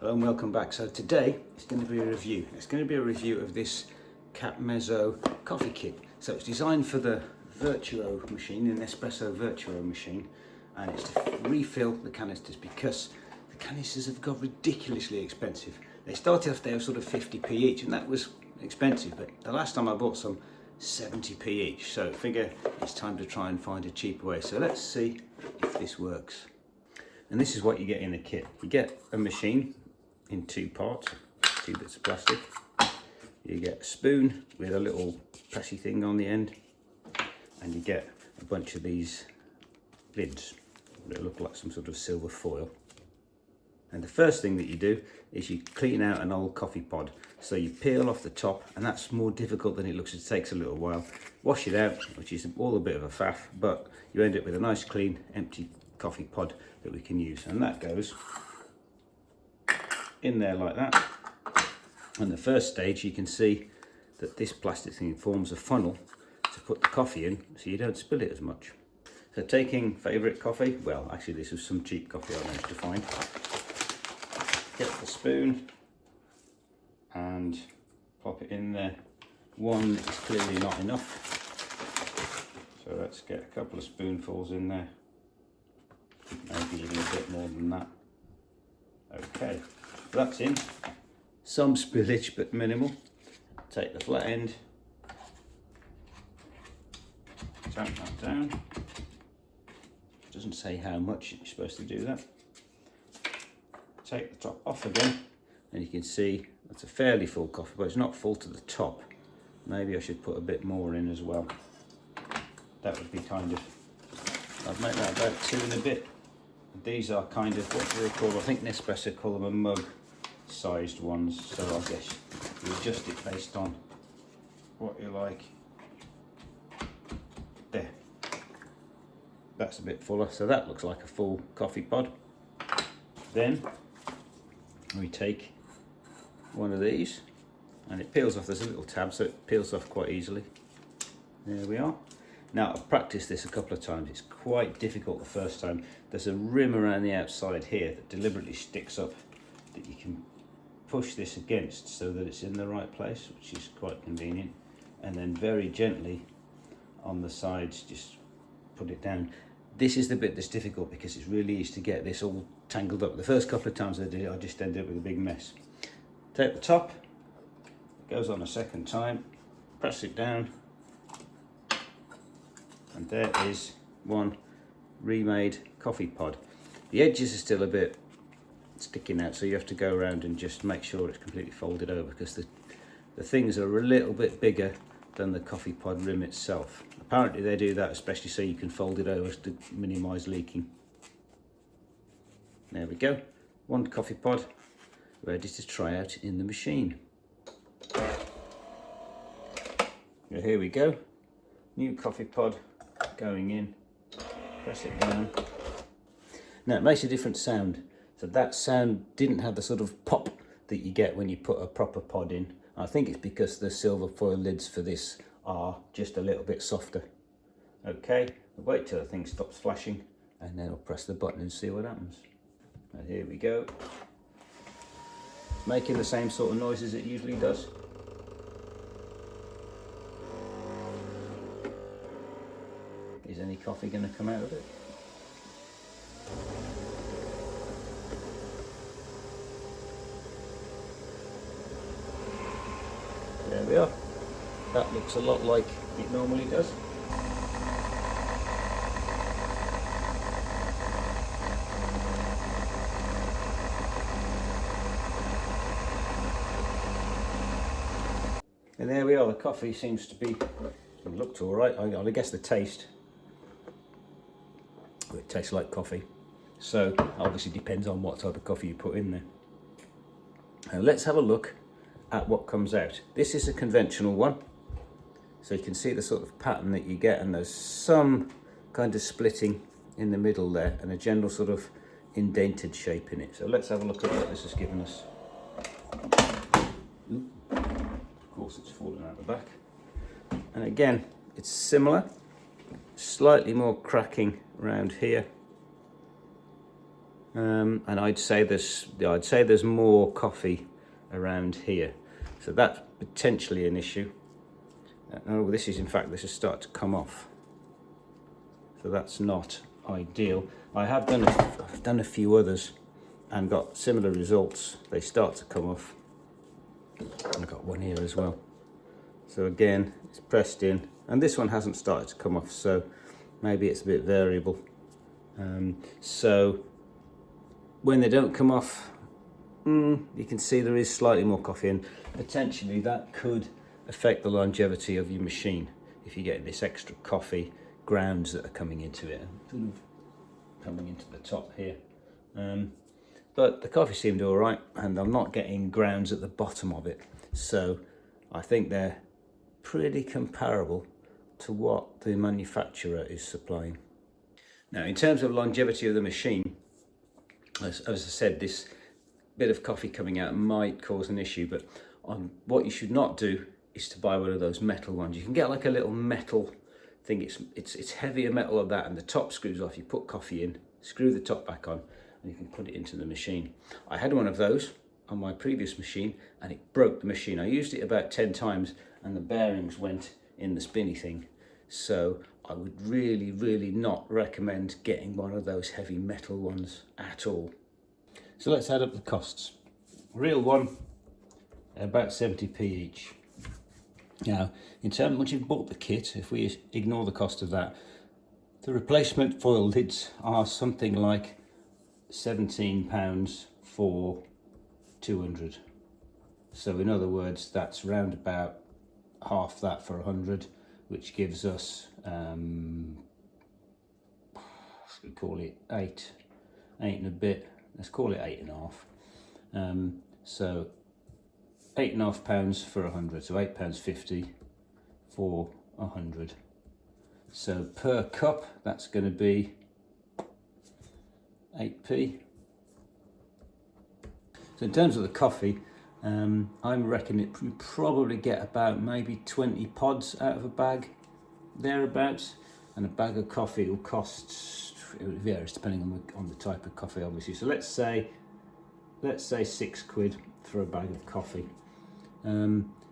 Hello and welcome back. So today it's going to be a review. It's going to be a review of this Campesso coffee kit. So it's designed for the Virtuo machine, the Nespresso Virtuo machine, and it's to refill the canisters because the canisters have got ridiculously expensive. They started off there sort of 50p each, and that was expensive, but the last time I bought some, 70p each. So I figure it's time to try and find a cheaper way. So let's see if this works. And this is what you get in the kit. You get a machine in two parts, two bits of plastic. You get a spoon with a little pressy thing on the end, and you get a bunch of these lids that look like some sort of silver foil. And the first thing that you do is you clean out an old coffee pod. So you peel off the top, and that's more difficult than it looks. It takes a little while. Wash it out, which is all a bit of a faff, but you end up with a nice clean empty coffee pod that we can use, and that goes in there like that. And the first stage, you can see that this plastic thing forms a funnel to put the coffee in so you don't spill it as much. So taking favourite coffee, well actually this was some cheap coffee I managed to find. Get the spoon and pop it in there. One is clearly not enough, so let's get a couple of spoonfuls in there, maybe even a bit more than that. Okay, that's in. Some spillage but minimal. Take the flat end, tap that down. Doesn't say how much you're supposed to do that. Take the top off again, and you can see that's a fairly full coffee, but it's not full to the top. Maybe I should put a bit more in as well. That would be kind of, I'd make that about 2 and a bit. These are kind of, what do they call, I think Nespresso call them a mug sized ones, so I guess you adjust it based on what you like. There, that's a bit fuller, so that looks like a full coffee pod. Then we take one of these, and it peels off. There's a little tab, so it peels off quite easily. There we are. Now, I've practiced this a couple of times. It's quite difficult the first time. There's a rim around the outside here that deliberately sticks up that you can push this against so that it's in the right place, which is quite convenient. And then very gently on the sides, just put it down. This is the bit that's difficult because it's really easy to get this all tangled up. The first couple of times I did it, I just ended up with a big mess. Take the top, it goes on a second time, press it down, and there is one remade coffee pod. The edges are still a bit sticking out, so you have to go around and just make sure it's completely folded over, because the things are a little bit bigger than the coffee pod rim itself. Apparently they do that especially so you can fold it over to minimise leaking. There we go, one coffee pod ready to try out in the machine. Here we go, new coffee pod going in. Press it down. Now it makes a different sound. So that sound didn't have the sort of pop that you get when you put a proper pod in. I think it's because the silver foil lids for this are just a little bit softer. Okay, I'll wait till the thing stops flashing, and then I'll press the button and see what happens. And here we go. It's making the same sort of noise as it usually does. Is any coffee going to come out of it? There we are. That looks a lot like it normally does. And there we are. The coffee seems to be, it looked all right. I guess the taste, it tastes like coffee. So obviously depends on what type of coffee you put in there. Now let's have a look at what comes out. This is a conventional one, so you can see the sort of pattern that you get, and there's some kind of splitting in the middle there and a general sort of indented shape in it. So let's have a look at what this has given us. Of course it's fallen out the back, and again it's similar, slightly more cracking around here, and I'd say there's more coffee around here, so that's potentially an issue. Oh, this is starting to come off, so that's not ideal. I've done a few others and got similar results. They start to come off. I've got one here as well. So again, it's pressed in, and this one hasn't started to come off, so maybe it's a bit variable. So when they don't come off, you can see there is slightly more coffee, and potentially that could affect the longevity of your machine if you get this extra coffee grounds that are coming into it, sort of coming into the top here. But the coffee seemed all right, and I'm not getting grounds at the bottom of it, so I think they're pretty comparable to what the manufacturer is supplying. Now, in terms of longevity of the machine, as I said, this bit of coffee coming out might cause an issue, but what you should not do is to buy one of those metal ones. You can get like a little metal thing, it's heavier metal of that, and the top screws off. You put coffee in, screw the top back on, and you can put it into the machine. I had one of those on my previous machine, and it broke the machine. I used it about 10 times, and the bearings went in the spinny thing. So I would really, really not recommend getting one of those heavy metal ones at all. So let's add up the costs. Real one, about 70p each. Now, in terms of once you've bought the kit, if we ignore the cost of that, the replacement foil lids are something like £17 for 200. So in other words, that's round about half that for 100, which gives us, we call it eight and a bit. Let's call it 8.5. So £8.5 for 100, so £8.50 for 100. So per cup, that's going to be 8p. So in terms of the coffee, I'm reckoning you probably get about maybe 20 pods out of a bag, thereabouts, and a bag of coffee will cost, it varies depending on the type of coffee, obviously. So let's say £6 for a bag of coffee.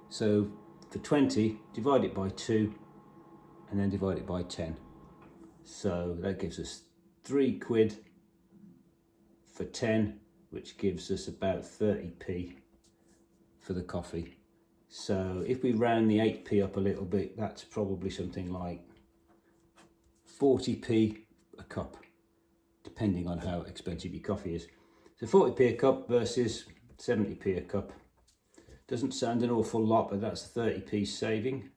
So for 20, divide it by 2, and then divide it by 10. So that gives us £3 for 10, which gives us about 30p for the coffee. So if we round the 8p up a little bit, that's probably something like 40p a cup, depending on how expensive your coffee is. So 40p a cup versus 70p a cup. Doesn't sound an awful lot, but that's 30p saving.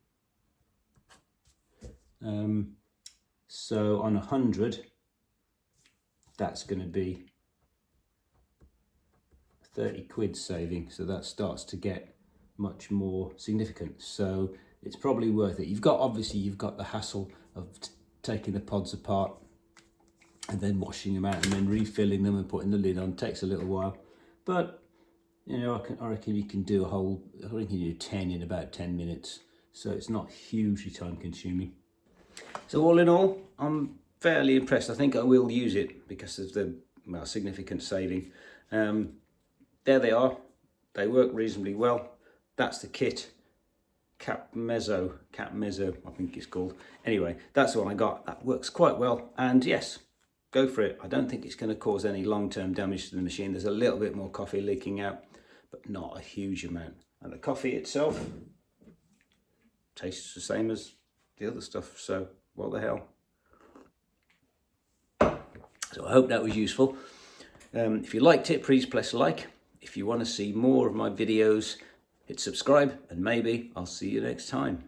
So on 100, that's going to be £30 saving. So that starts to get much more significant. So it's probably worth it. You've got the hassle of taking the pods apart and then washing them out and then refilling them and putting the lid on. It takes a little while, but you know, I reckon you can do I reckon you do 10 in about 10 minutes. So it's not hugely time consuming. So all in all, I'm fairly impressed. I think I will use it because of the significant saving. There they are. They work reasonably well. That's the kit. Campesso, I think it's called. Anyway, that's the one I got. That works quite well. And yes, go for it. I don't think it's going to cause any long-term damage to the machine. There's a little bit more coffee leaking out, but not a huge amount. And the coffee itself tastes the same as the other stuff. So what the hell? So I hope that was useful. If you liked it, please press like. If you want to see more of my videos, hit subscribe, and maybe I'll see you next time.